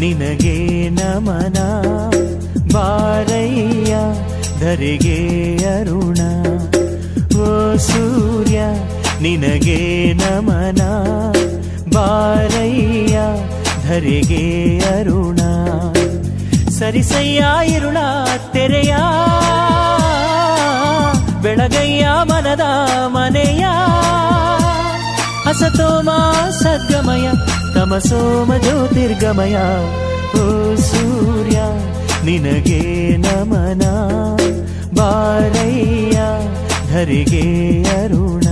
ನಿನಗೆ ನಮನ ಬಾರಯ್ಯ ಧರೆಗೆ ಅರುಣ ಓ ಸೂರ್ಯ ನಿನಗೆ ನಮನ ಬಾರಯ್ಯ ಧರೆಗೆ ಅರುಣ ಸರಿಸಯ್ಯ ಇರುಳ ತೆರೆಯ ಬೆಳಗಯ್ಯ ಮನದ ಮನೆಯ ಅಸತೋಮ ಸದ್ಗಮಯ ತಮಸೋಮ ಜ್ಯೋತಿರ್ಗಮಯ ಓ ಸೂರ್ಯ ನಿನಗೆ ನಮನ ಬಾರಯ್ಯ ಧರೆಗೆ ಅರುಣ